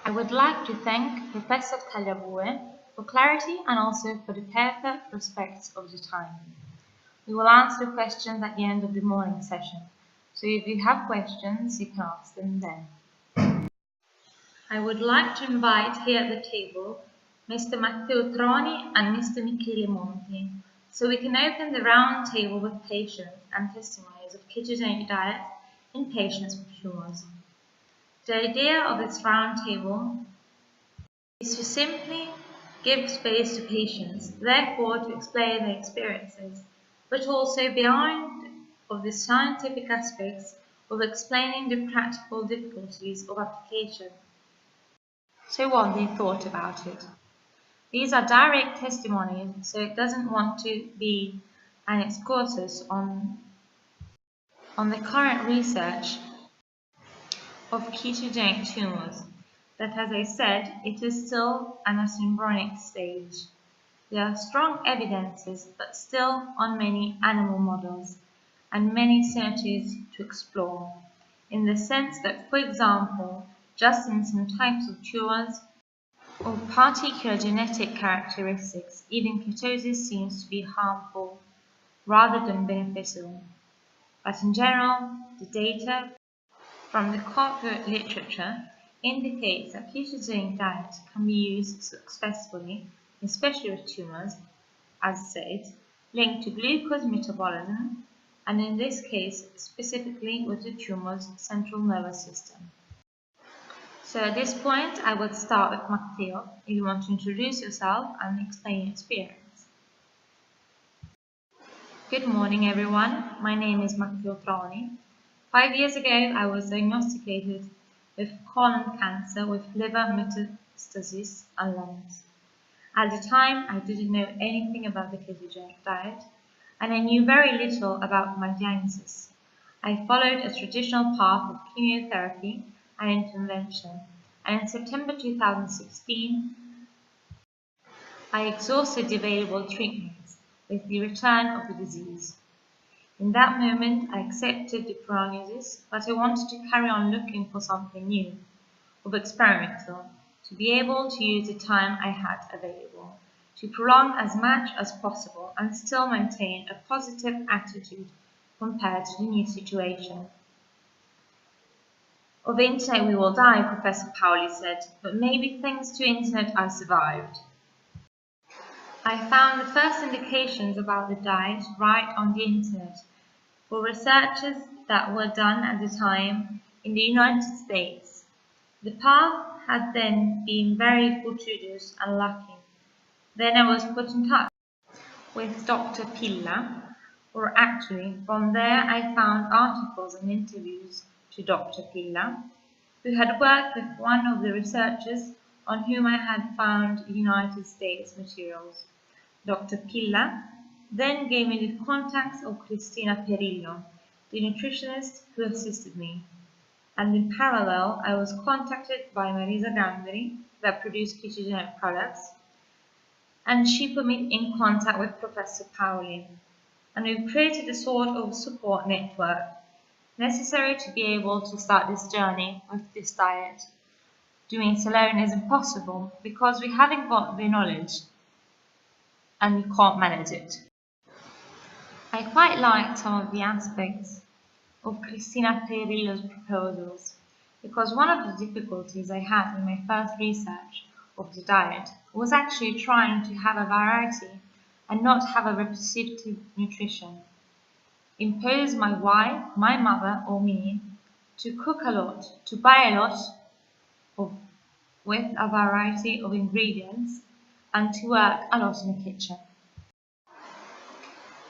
I would like to thank Professor Tagliabue for clarity and also for the perfect respect of the time. We will answer questions at the end of the morning session, so if you have questions, you can ask them then. I would like to invite here at the table Mr. Matteo Troni and Mr. Michele Monti, so we can open the round table with patients and testimonies of ketogenic diet in patients with tumors. The idea of this round table is to simply give space to patients, therefore to explain their experiences, but also behind of the scientific aspects of explaining the practical difficulties of application. So what they thought about it. These are direct testimonies, so it doesn't want to be an excursus on the current research of ketogenic tumors, that, as I said, it is still an embryonic stage. There are strong evidences, but still on many animal models, and many scientists to explore, in the sense that, for example, just in some types of tumors or particular genetic characteristics, even ketosis seems to be harmful rather than beneficial. But in general, the data from the corporate literature indicates that ketogenic diet can be used successfully, especially with tumors, as said, linked to glucose metabolism, and in this case, specifically with the tumor's central nervous system. So at this point, I will start with Matteo, if you want to introduce yourself and explain your experience. Good morning, everyone. My name is Matteo Troni. 5 years ago, I was diagnosticated with colon cancer with liver metastasis and lungs. At the time, I didn't know anything about the ketogenic diet, and I knew very little about my diagnosis. I followed a traditional path of chemotherapy and intervention, and in September 2016, I exhausted the available treatments with the return of the disease. In that moment, I accepted the prognosis, but I wanted to carry on looking for something new, of experimental, to be able to use the time I had available, to prolong as much as possible and still maintain a positive attitude compared to the new situation. Of the internet we will die, Professor Paoli said, but maybe thanks to internet I survived. I found the first indications about the diet right on the internet for researches that were done at the time in the United States. The path had then been very fortuitous and lucky. Then I was put in touch with Dr. Pilla, or actually from there I found articles and interviews to Dr. Pilla, who had worked with one of the researchers on whom I had found United States materials. Dr. Pilla then gave me the contacts of Cristina Perillo, the nutritionist who assisted me, and in parallel I was contacted by Marisa Gamberi, that produced ketogenic products, and she put me in contact with Professor Paoli, and we created a sort of support network necessary to be able to start this journey with this diet. Doing it alone is impossible because we haven't got the knowledge and you can't manage it. I quite liked some of the aspects of Cristina Perillo's proposals because one of the difficulties I had in my first research of the diet was actually trying to have a variety and not have a repetitive nutrition. Impose my wife, my mother or me to cook a lot, to buy a lot with a variety of ingredients and to work a lot in the kitchen.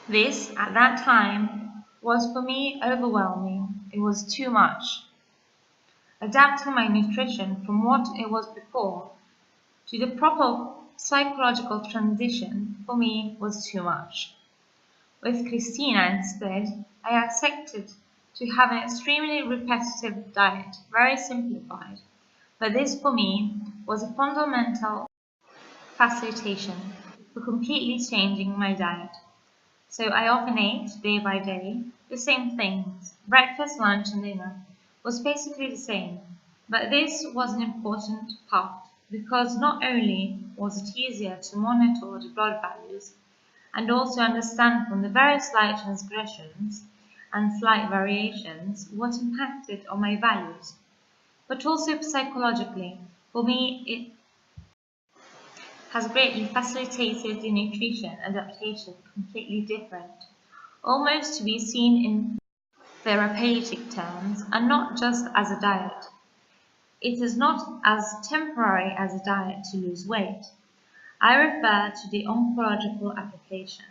This, at that time, was for me overwhelming. It was too much. Adapting my nutrition from what it was before to the proper psychological transition for me was too much. With Cristina instead, I accepted to have an extremely repetitive diet, very simplified, but this for me was a fundamental facilitation for completely changing my diet. So I often ate, day by day, the same things. Breakfast, lunch and dinner was basically the same. But this was an important part because not only was it easier to monitor the blood values and also understand from the very slight transgressions and slight variations what impacted on my values, but also psychologically, for me it has greatly facilitated the nutrition adaptation completely different, almost to be seen in therapeutic terms and not just as a diet. It is not as temporary as a diet to lose weight. I refer to the oncological application.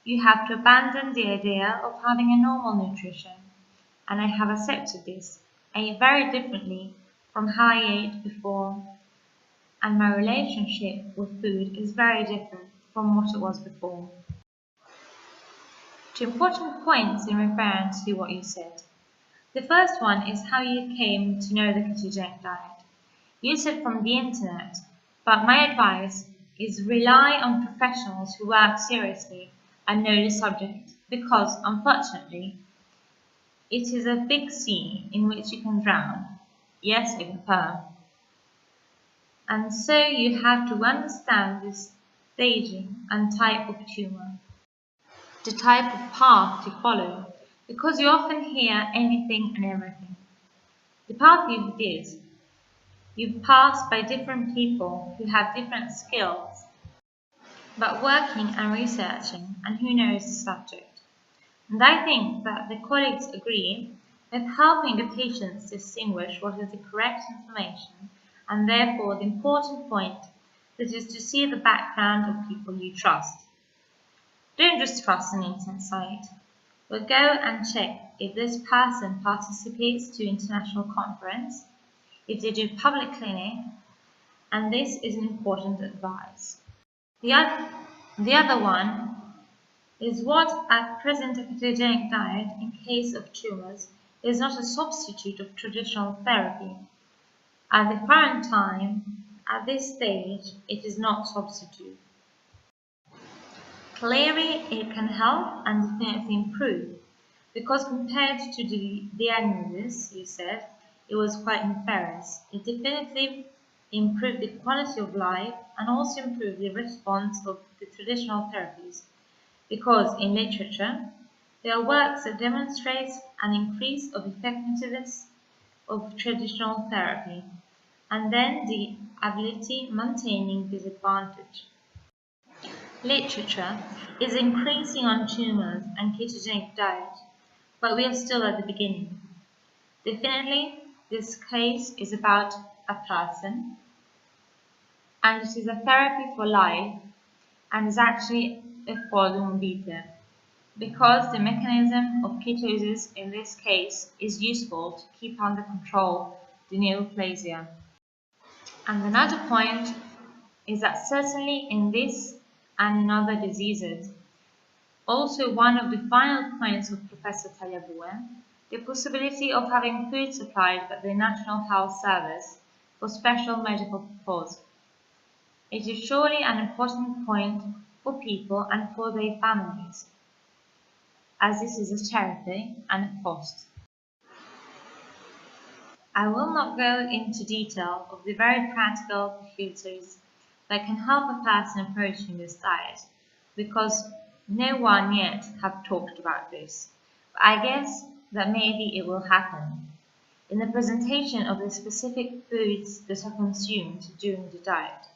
You have to abandon the idea of having a normal nutrition, and I have accepted this. I eat very differently from how I ate before, and my relationship with food is very different from what it was before. Two important points in reference to what you said. The first one is how you came to know the ketogenic diet. You said from the internet, but my advice is rely on professionals who work seriously and know the subject because, unfortunately, it is a big sea in which you can drown. Yes, I confirm. And so you have to understand this staging and type of tumor, the type of path to follow, because you often hear anything and everything. The path you did, you've passed by different people who have different skills, but working and researching and who knows the subject. And I think that the colleagues agree with helping the patients distinguish what is the correct information and therefore the important point that is to see the background of people you trust. Don't just trust an internet site, but go and check if this person participates to international conference, if they do public clinic, and this is an important advice. The other one is what at present a ketogenic diet in case of tumors is not a substitute of traditional therapy. At the current time, at this stage, it is not substitute. Clearly, it can help and definitely improve, because compared to the diagnosis, you said, it was quite nefarious. It definitely improved the quality of life and also improved the response of the traditional therapies, because in literature, there are works that demonstrate an increase of effectiveness of traditional therapy, and then the ability maintaining this advantage. Literature is increasing on tumors and ketogenic diet, but we are still at the beginning. Definitely, this case is about a person, and it is a therapy for life, and is actually a quantum vitae, because the mechanism of ketosis in this case is useful to keep under control the neoplasia. And another point is that certainly in this and in other diseases, also one of the final points of Professor Tagliabue, the possibility of having food supplied by the National Health Service for special medical purposes. It is surely an important point for people and for their families, as this is a charity and a cost. I will not go into detail of the very practical difficulties that can help a person approaching this diet, because no one yet have talked about this. But I guess that maybe it will happen in the presentation of the specific foods that are consumed during the diet.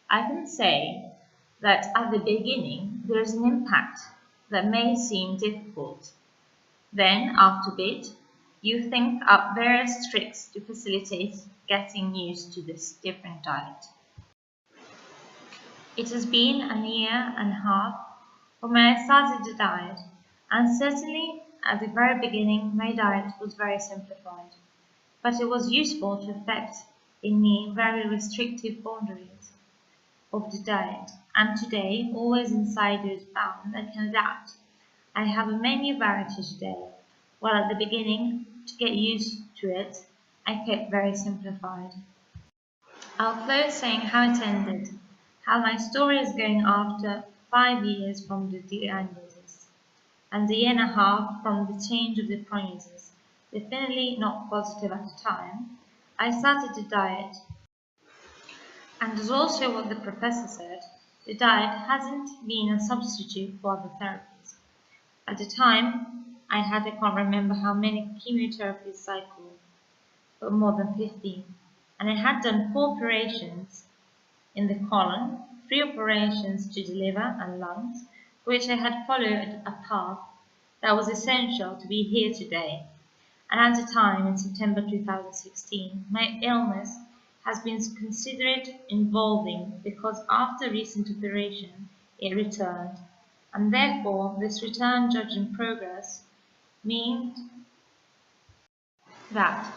I can say that at the beginning there is an impact that may seem difficult. Then, after a bit, you think up various tricks to facilitate getting used to this different diet. It has been a year and a half from when I started the diet, and certainly at the very beginning my diet was very simplified, but it was useful to effect in me very restrictive boundaries of the diet, and today, always inside those bounds, I can adapt. I have a menu variety today, while at the beginning, to get used to it, I kept very simplified. I'll close saying how it ended, how my story is going after 5 years from the diagnosis, and a year and a half from the change of the prognosis, definitely not positive at the time, I started the diet, and as also what the professor said, the diet hasn't been a substitute for other therapies. At the time, I can't remember how many chemotherapy cycles, but more than 15. And I had done 4 operations in the colon, 3 operations to the liver and lungs, for which I had followed a path that was essential to be here today. And at the time, in September 2016, my illness has been considered involving because after recent operation, it returned. And therefore, this return judged in progress means that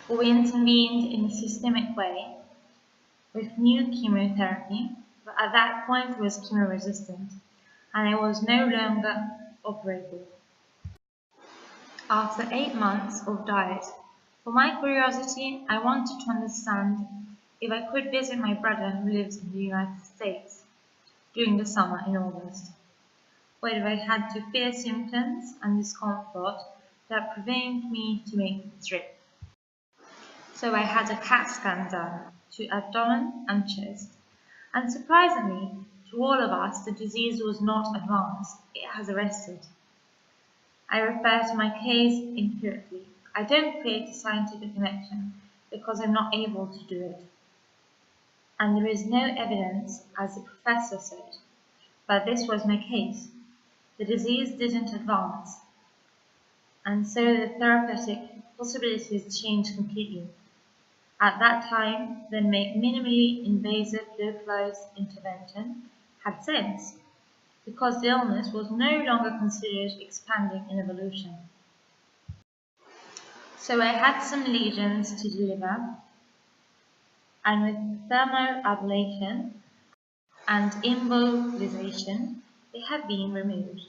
we intervened in a systemic way with new chemotherapy, but at that point it was chemo-resistant, and I was no longer operated. After 8 months of diet, for my curiosity, I wanted to understand if I could visit my brother who lives in the United States during the summer in August, whether I had to fear symptoms and discomfort that prevented me to make the trip. So I had a CAT scan done to abdomen and chest, and surprisingly, to all of us, the disease was not advanced, it has arrested. I refer to my case empirically. I don't create a scientific connection because I'm not able to do it. And there is no evidence, as the professor said, but this was my case. The disease didn't advance, and so the therapeutic possibilities changed completely. At that time, the minimally invasive localized intervention had sense, because the illness was no longer considered expanding in evolution. So I had some lesions to deliver, and with thermoablation and embolization, they have been removed.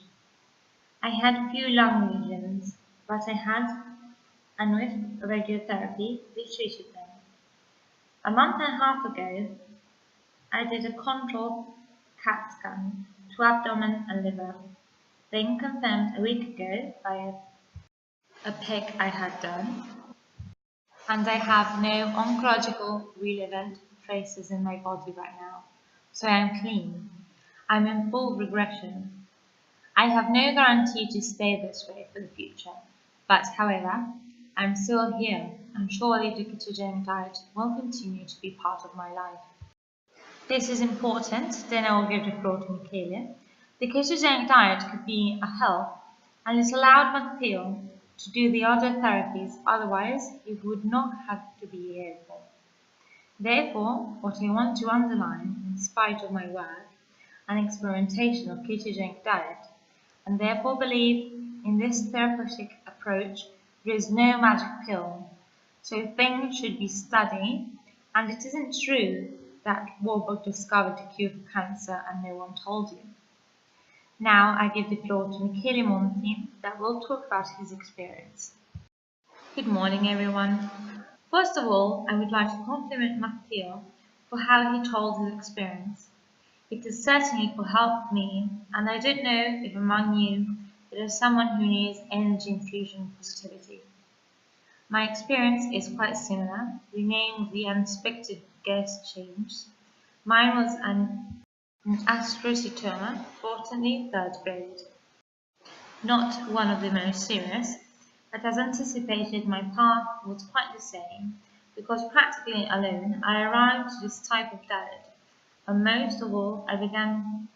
I had few lung lesions, but and with radiotherapy, they treated them. A month and a half ago, I did a controlled CAT scan to abdomen and liver, then confirmed a week ago by a PEG I had done, and I have no oncological relevant traces in my body right now, so I am clean. I'm in full regression. I have no guarantee to stay this way for the future, but however, I'm still here, and surely the ketogenic diet will continue to be part of my life. This is important, then I will give the floor to Michele. The ketogenic diet could be a help, and it allowed Matteo to do the other therapies, otherwise he would not have to be here. Therefore, what I want to underline, in spite of my work and experimentation of ketogenic diet, and therefore believe in this therapeutic approach, there is no magic pill. So things should be studied, and it isn't true that Warburg discovered a cure for cancer and no one told you. Now I give the floor to Michele Monti that will talk about his experience. Good morning, everyone. First of all, I would like to compliment Matteo for how he told his experience. It has certainly helped me, and I don't know if among you there is someone who needs energy infusion positivity. My experience is quite similar. The name of the unexpected guest changed. Mine was an astrocytoma, fortunately 3rd grade. Not one of the most serious, but as anticipated, my path was quite the same, because practically alone I arrived to this type of diet, and most of all I began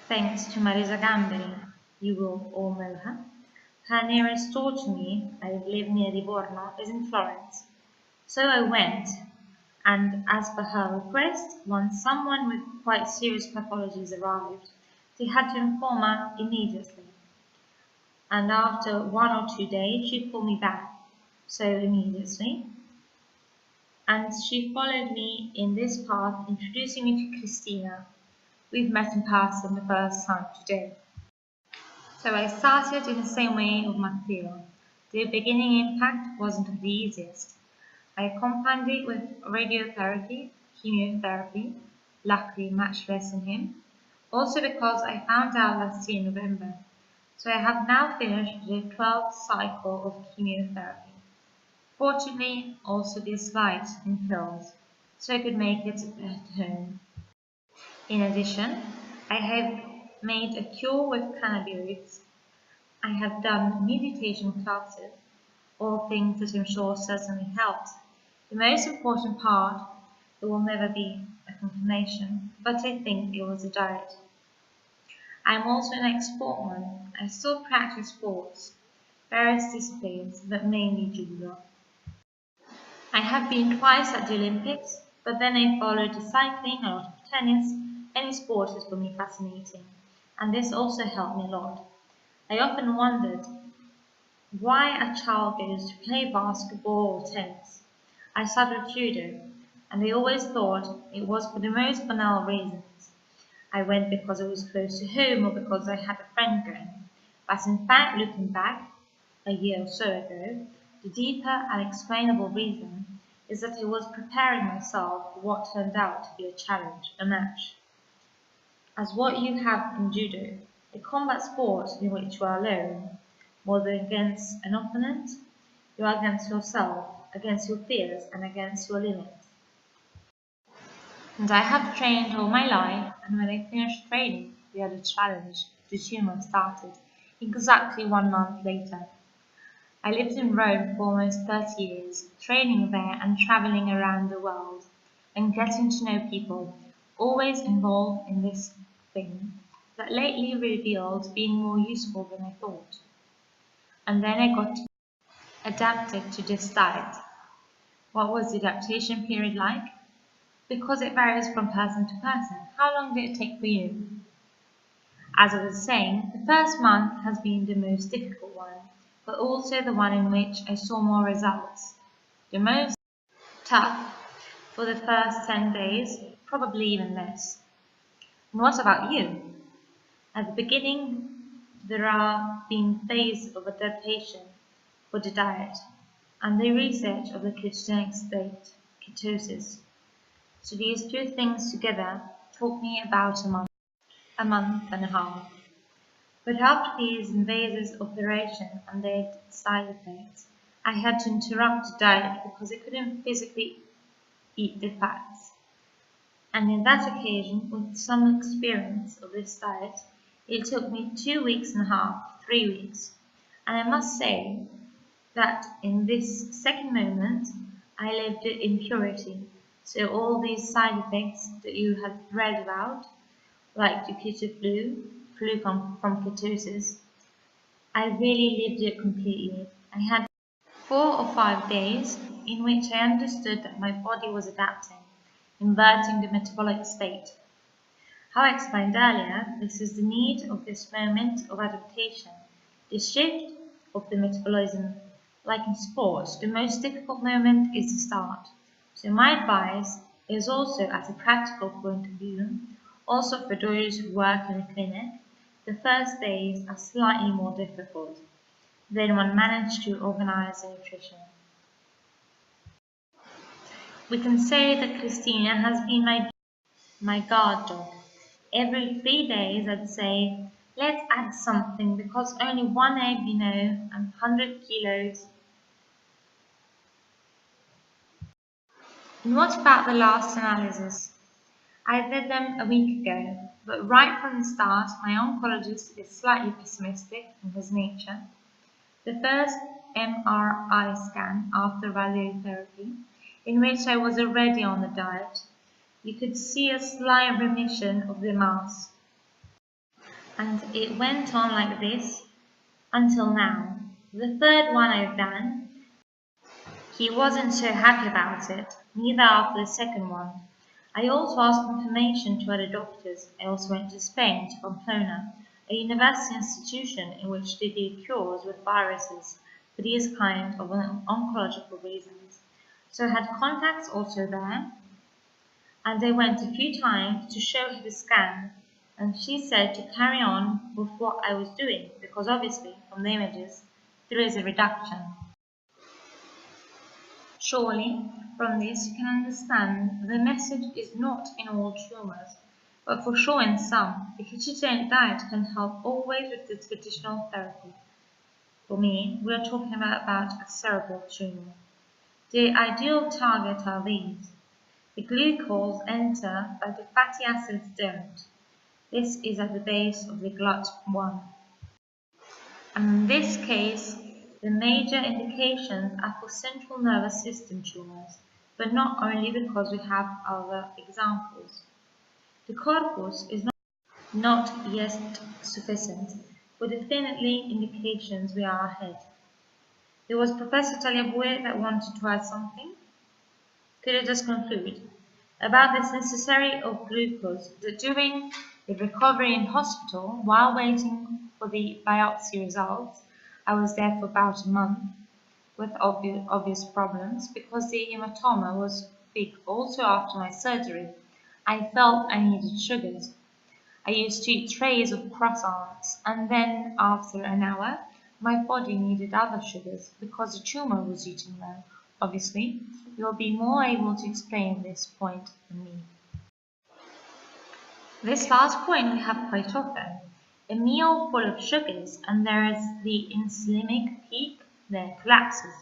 thanks to Marisa Gamberi. You will all know her. Her nearest store to me, I live near Livorno, is in Florence. So I went, and as per her request, once someone with quite serious pathologies arrived, they had to inform her immediately. And after 1 or 2 days, she called me back, so immediately. And she followed me in this path, introducing me to Christina. We've met in person the first time today. So I started in the same way of Matteo. The beginning impact wasn't the easiest. I accompanied it with radiotherapy, chemotherapy, luckily much less than him, also because I found out last year in November. So I have now finished the 12th cycle of chemotherapy. Fortunately, also be slight in pills, so I could make it at home. In addition, I have made a cure with cannabis. I have done meditation classes, all things that I'm sure certainly helped. The most important part, it will never be a confirmation, but I think it was a diet. I'm also an ex-sportsman. I still practice sports, various disciplines, but mainly judo. I have been twice at the Olympics, but then I followed the cycling, a lot of tennis. Any sport is for me fascinating, and this also helped me a lot. I often wondered why a child goes to play basketball or tennis. I started judo, and I always thought it was for the most banal reasons. I went because it was close to home or because I had a friend going. But in fact, looking back, a year or so ago, the deeper and explainable reason is that I was preparing myself for what turned out to be a challenge, a match. As what you have in judo, a combat sport in which you are alone, more than against an opponent, you are against yourself, against your fears, and against your limits. And I have trained all my life, and when I finished training, we had a challenge. The tumor started exactly 1 month later. I lived in Rome for almost 30 years, training there and traveling around the world, and getting to know people, always involved in this thing that lately revealed being more useful than I thought. And then I got adapted to this diet. What was the adaptation period like? Because it varies from person to person. How long did it take for you? As I was saying, the first month has been the most difficult one, but also the one in which I saw more results. The most tough for the first 10 days, probably even less. And what about you? At the beginning, there are been phases of adaptation for the diet and the research of the ketogenic state, ketosis. So these two things together took me about a month and a half. But after these invasive operations and their side effects, I had to interrupt the diet because I couldn't physically eat the fats. And in that occasion, with some experience of this diet, it took me 2 weeks and a half, 3 weeks. And I must say that in this second moment, I lived in purity. So all these side effects that you have read about, like the keto flu from ketosis, I really lived it completely. I had 4 or 5 days in which I understood that my body was adapting, inverting the metabolic state. How I explained earlier, this is the need of this moment of adaptation, the shift of the metabolism. Like in sports, the most difficult moment is the start. So my advice is also at a practical point of view, also for those who work in a clinic, the first days are slightly more difficult. Then one managed to organize the nutrition. We can say that Christina has been my guard dog. Every 3 days I'd say, let's add something because only one egg, and 100 kilos. And what about the last analysis? I did them a week ago, but right from the start, my oncologist is slightly pessimistic in his nature. The first MRI scan after radiotherapy, in which I was already on the diet, you could see a slight remission of the mass. And it went on like this until now. The third one I've done, he wasn't so happy about it, neither after the second one. I also asked information to other doctors. I also went to Spain, to Pamplona, a university institution in which they do cures with viruses for these kind of oncological reasons. So I had contacts also there, and I went a few times to show her the scan, and she said to carry on with what I was doing because obviously from the images there is a reduction. Surely from this you can understand the message is not in all tumors, but for sure in some. The ketogenic diet can help always with the traditional therapy. For me, we are talking about a cerebral tumor. The ideal target are these. The glucose enter, but the fatty acids don't. This is at the base of the GLUT1. And in this case, the major indications are for central nervous system tumors, but not only because we have other examples. The corpus is not yet sufficient, but definitely indications we are ahead. There was Professor Tagliabue that wanted to add something. Could I just conclude about this necessary of glucose that during the recovery in hospital, while waiting for the biopsy results, I was there for about a month with obvious problems because the hematoma was big. Also after my surgery, I felt I needed sugars. I used to eat trays of croissants, and then after an hour, my body needed other sugars because the tumor was eating them. Obviously, you will be more able to explain this point than me. This last point we have quite often. A meal full of sugars and there is the insulinic peak that collapses,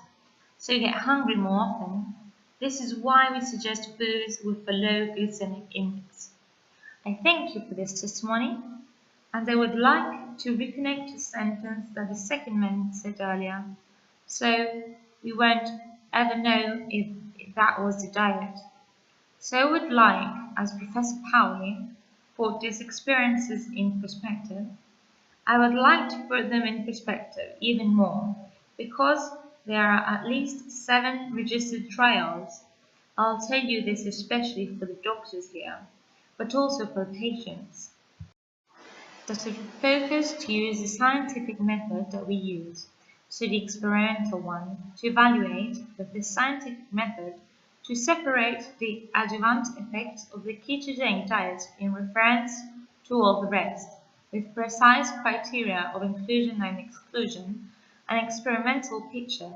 so you get hungry more often. This is why we suggest foods with a low glycemic index. I thank you for this testimony, and I would like to reconnect a sentence that the second man said earlier, so we won't ever know if that was the diet. So I would like, as Professor Powley put these experiences in perspective, I would like to put them in perspective even more, because there are at least 7 registered trials. I'll tell you this especially for the doctors here, but also for patients, that are focused to use the scientific method that we use, so the experimental one, to evaluate with the scientific method to separate the adjuvant effects of the ketogenic diet in reference to all the rest, with precise criteria of inclusion and exclusion, an experimental picture.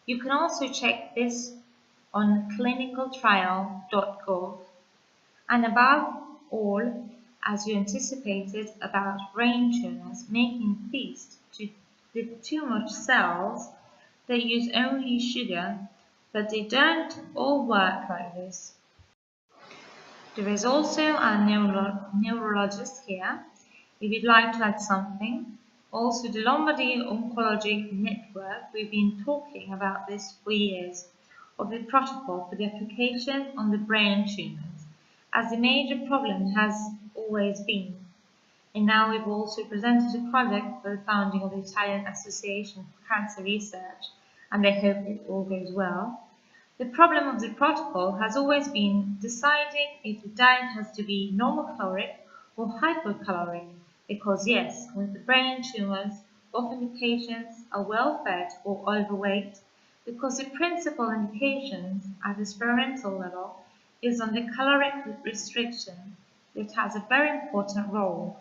You can also check this on clinicaltrial.gov. And above all, as you anticipated about brain tumors making feast to the tumor cells, they use only sugar, but they don't all work like this. There is also a neurologist here, if you'd like to add something. Also the Lombardy Oncologic Network, we've been talking about this for years, of the protocol for the application on the brain tumors, as the major problem has always been. And now we've also presented a project for the founding of the Italian Association for Cancer Research, and I hope it all goes well. The problem of the protocol has always been deciding if the diet has to be normal caloric or hypercaloric, because yes, with the brain tumors, often the patients are well fed or overweight, because the principal indications at the experimental level is on the caloric restriction. It has a very important role.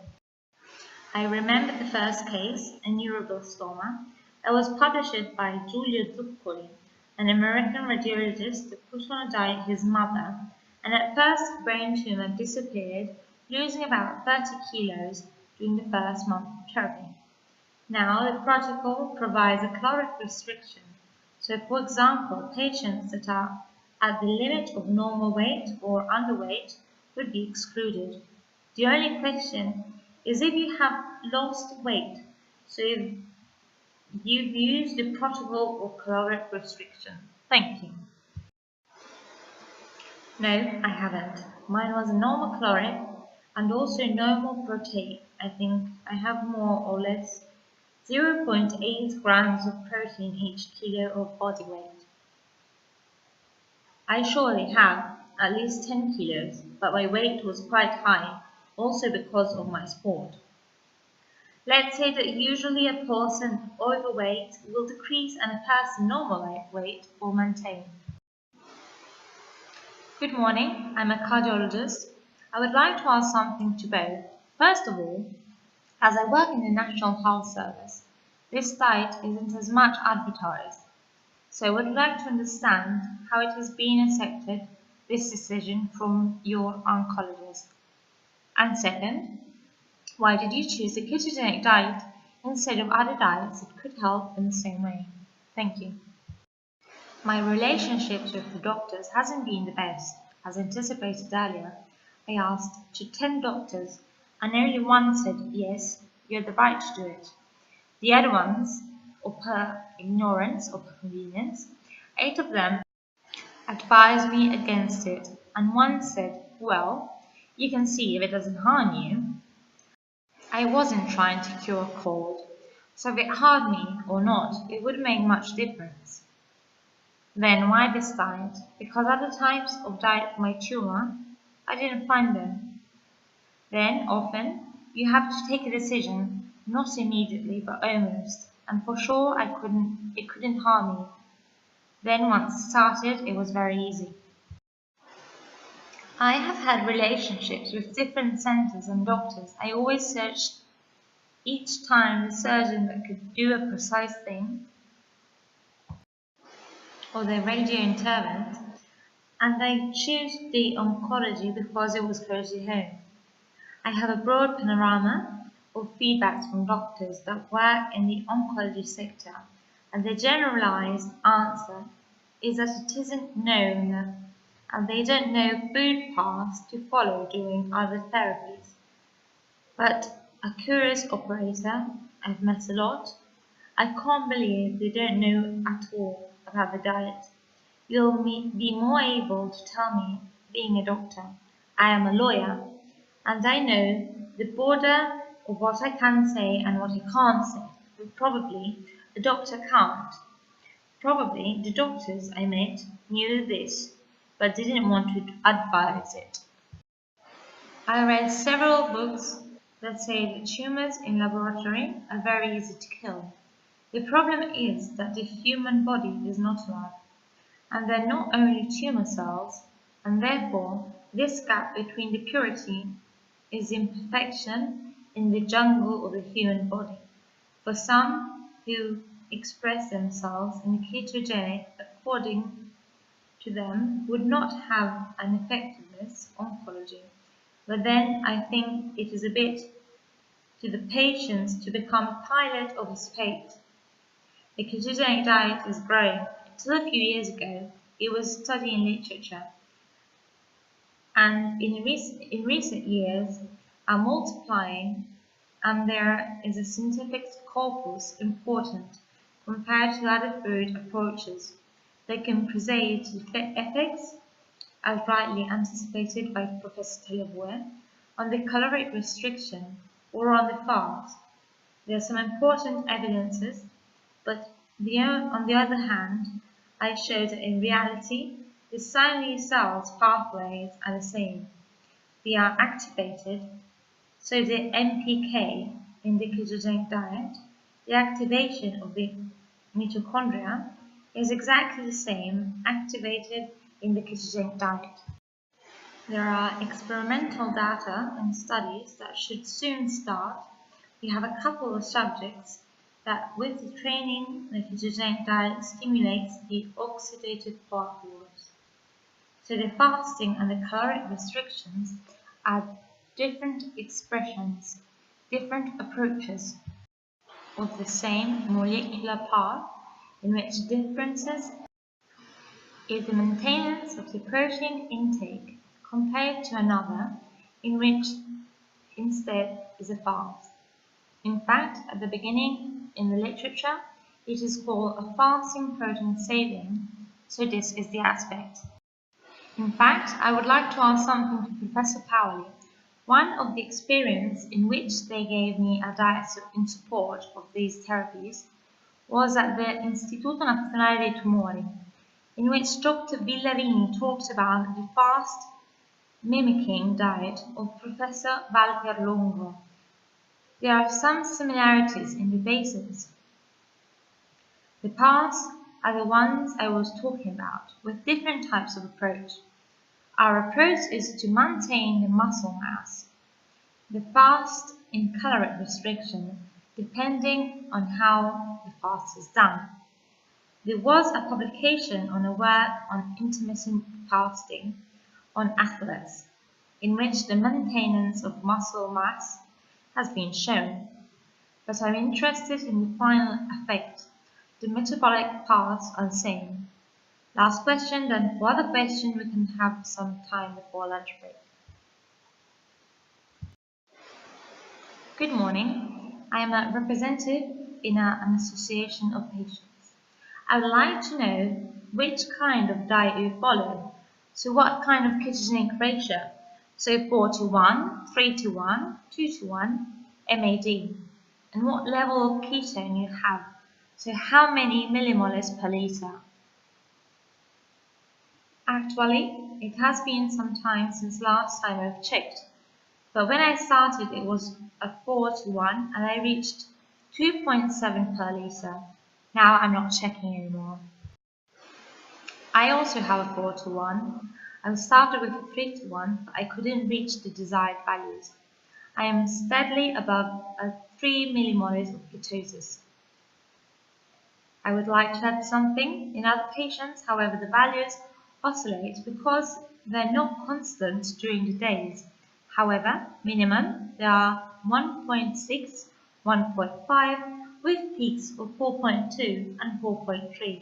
I remember the first case, a neuroblastoma, that was published by Giulio Zuccoli, an American radiologist that put on a diet his mother, and at first the brain tumor disappeared, losing about 30 kilos during the first month of therapy. Now the protocol provides a caloric restriction. So for example, patients that are at the limit of normal weight or underweight would be excluded. The only question is if you have lost weight, so if you've used the protocol or caloric restriction. Thank you. No, I haven't. Mine was a normal caloric and also normal protein. I think I have more or less 0.8 grams of protein each kilo of body weight. I surely have at least 10 kilos, but my weight was quite high, also because of my sport. Let's say that usually a person overweight will decrease and a person normal weight will maintain. Good morning, I'm a cardiologist. I would like to ask something to both. First of all, as I work in the National Health Service, this diet isn't as much advertised. So I would like to understand how it has been affected, this decision from your oncologist. And second, why did you choose the ketogenic diet instead of other diets that could help in the same way? Thank you. My relationships with the doctors hasn't been the best. As anticipated earlier, I asked to 10 doctors and only one said, yes, you had the right to do it. The other ones, or per ignorance or per convenience, 8 of them advised me against it, and one said, well, you can see if it doesn't harm you. I wasn't trying to cure a cold, so if it harmed me or not, it wouldn't make much difference. Then why this diet? Because other types of diet for my tumor, I didn't find them. Then, often, you have to take a decision, not immediately, but almost, and for sure it couldn't harm me. Then once started, it was very easy. I have had relationships with different centers and doctors. I always searched each time the surgeon that could do a precise thing, or the radio intervened, and I choose the oncology because it was close to home. I have a broad panorama of feedbacks from doctors that work in the oncology sector, and the generalized answer is that it isn't known and they don't know food paths to follow during other therapies. But a curious operator I've met a lot, I can't believe they don't know at all about the diet. You'll be more able to tell me, being a doctor. I am a lawyer, and I know the border of what I can say and what I can't say. But probably a doctor can't. Probably the doctors I met knew this, but didn't want to advise it. I read several books that say that tumors in laboratory are very easy to kill. The problem is that the human body is not alive, and they're not only tumor cells, and therefore this gap between the purity is imperfection in the jungle of the human body. For some who express themselves in ketogenic according to them would not have an effectiveness oncology. But then I think it is a bit to the patient to become pilot of his fate. The ketogenic diet is growing. Until a few years ago, it was studied in literature, and in recent years are multiplying, and there is a scientific corpus important compared to other food approaches that can presage the effects, as rightly anticipated by Professor Taylor, on the caloric restriction or on the fast. There are some important evidences, but on the other hand, I showed that in reality, the Siamese cells pathways are the same. They are activated, so the MPK in the ketogenic diet, the activation of the mitochondria, is exactly the same activated in the ketogenic diet. There are experimental data and studies that should soon start. We have a couple of subjects that with the training, the ketogenic diet stimulates the oxidative pathways. So the fasting and the caloric restrictions are different expressions, different approaches of the same molecular path in which differences is the maintenance of the protein intake compared to another in which instead is a fast. In fact, at the beginning in the literature, it is called a fasting protein saving, so this is the aspect. In fact, I would like to ask something to Professor Paoli. One of the experiments in which they gave me a diet in support of these therapies was at the Istituto Nazionale dei Tumori, in which Dr. Villarini talked about the fast mimicking diet of Professor Walter Longo. There are some similarities in the basis. The paths are the ones I was talking about, with different types of approach. Our approach is to maintain the muscle mass. The fast in caloric restriction, depending on how the fast is done. There was a publication on a work on intermittent fasting on athletes, in which the maintenance of muscle mass has been shown, but I'm interested in the final effect. The metabolic paths are the same. Last question, then for other question we can have some time before lunch break. Good morning. I am a representative in an association of patients. I would like to know which kind of diet you follow. So what kind of ketogenic ratio? So 4:1, 3:1, 2:1, MAD. And what level of ketone you have. So how many millimolars per liter? Actually, it has been some time since last time I've checked. But when I started, it was a 4:1 and I reached 2.7 per liter. Now I'm not checking anymore. I also have a 4:1. I started with a 3:1, but I couldn't reach the desired values. I am steadily above 3 millimolars of ketosis. I would like to add something. In other patients, however, the values oscillate because they're not constant during the days. However, minimum, they are 1.6, 1.5, with peaks of 4.2 and 4.3.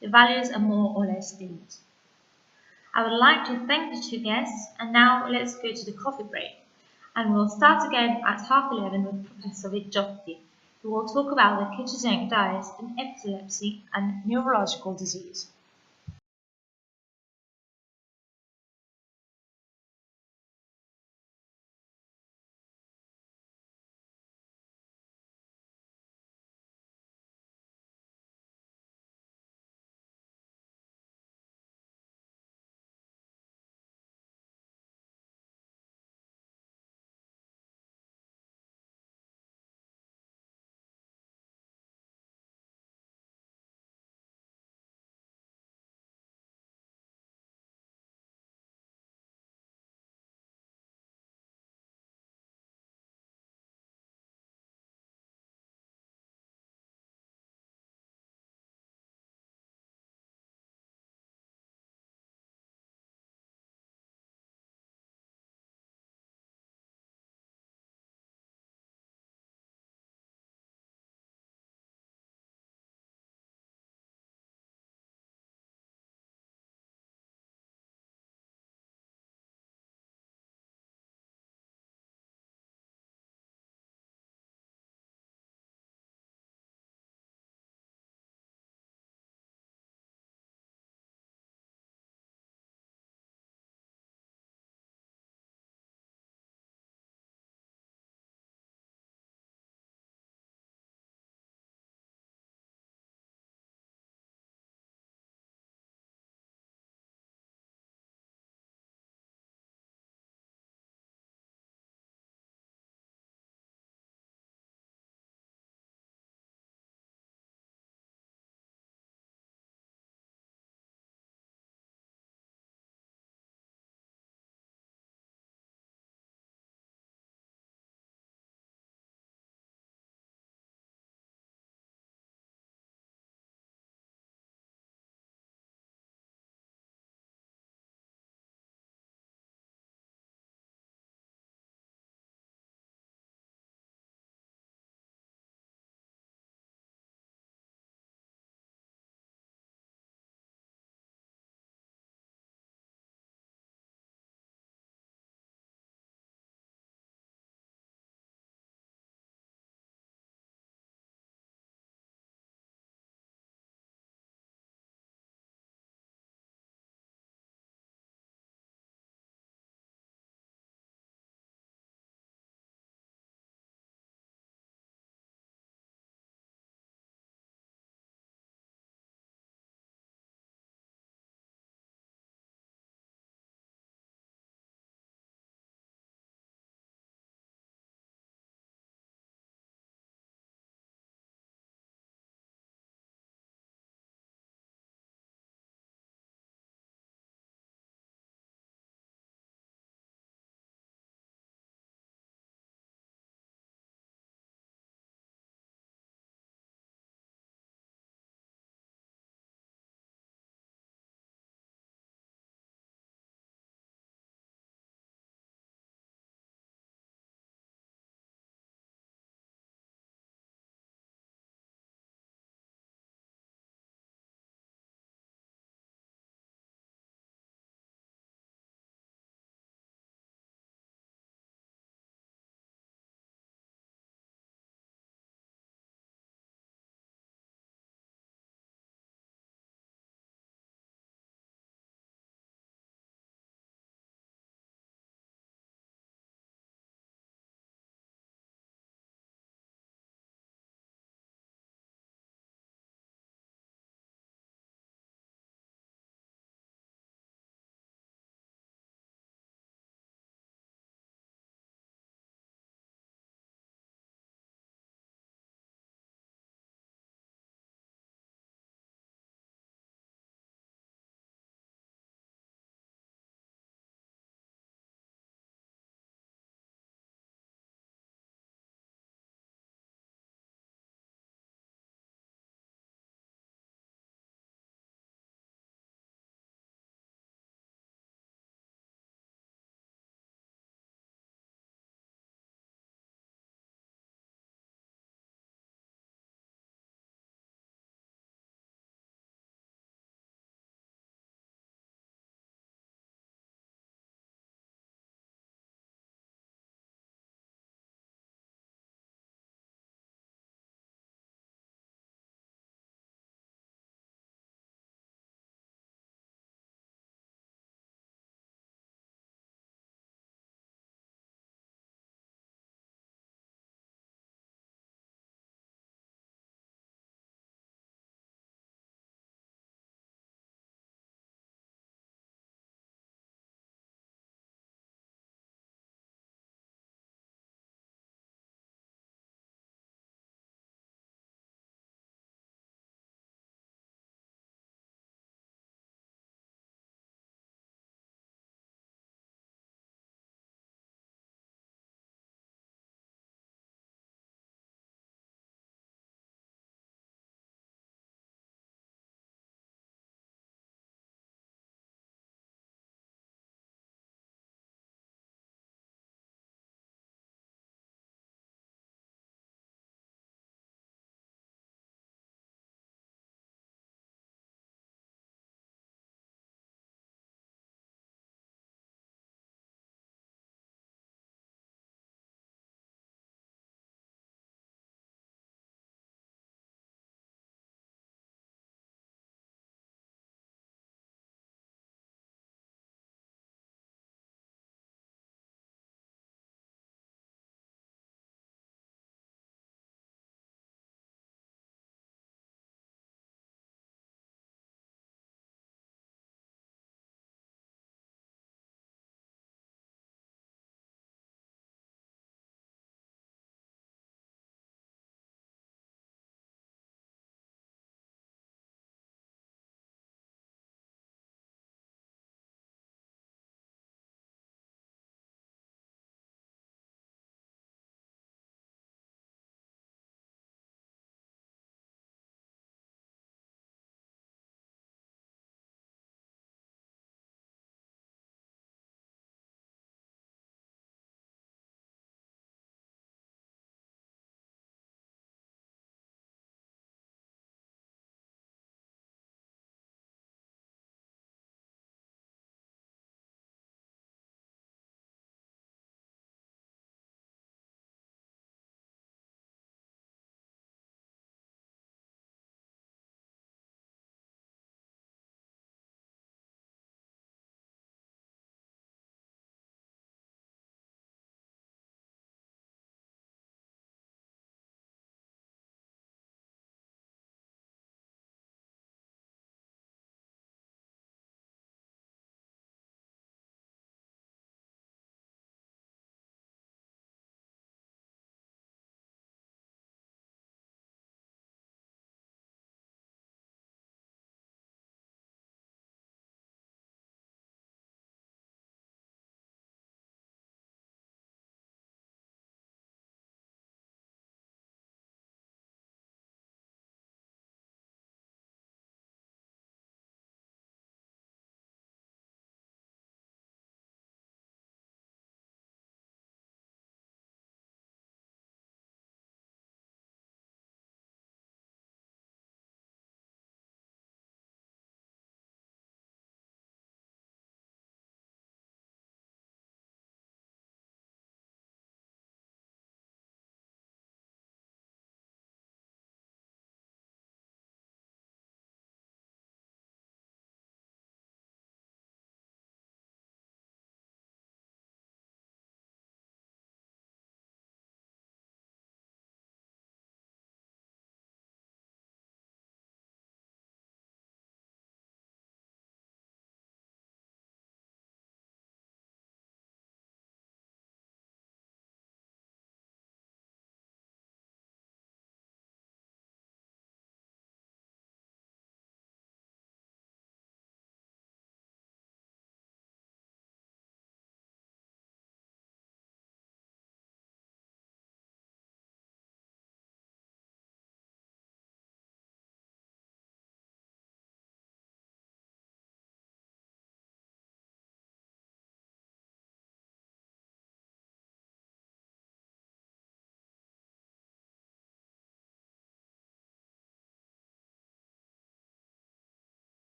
The values are more or less these. I would like to thank the two guests, and now let's go to the coffee break. And we'll start again at 11:30 with Professor Vidjotti, who will talk about the ketogenic diet in epilepsy and neurological disease.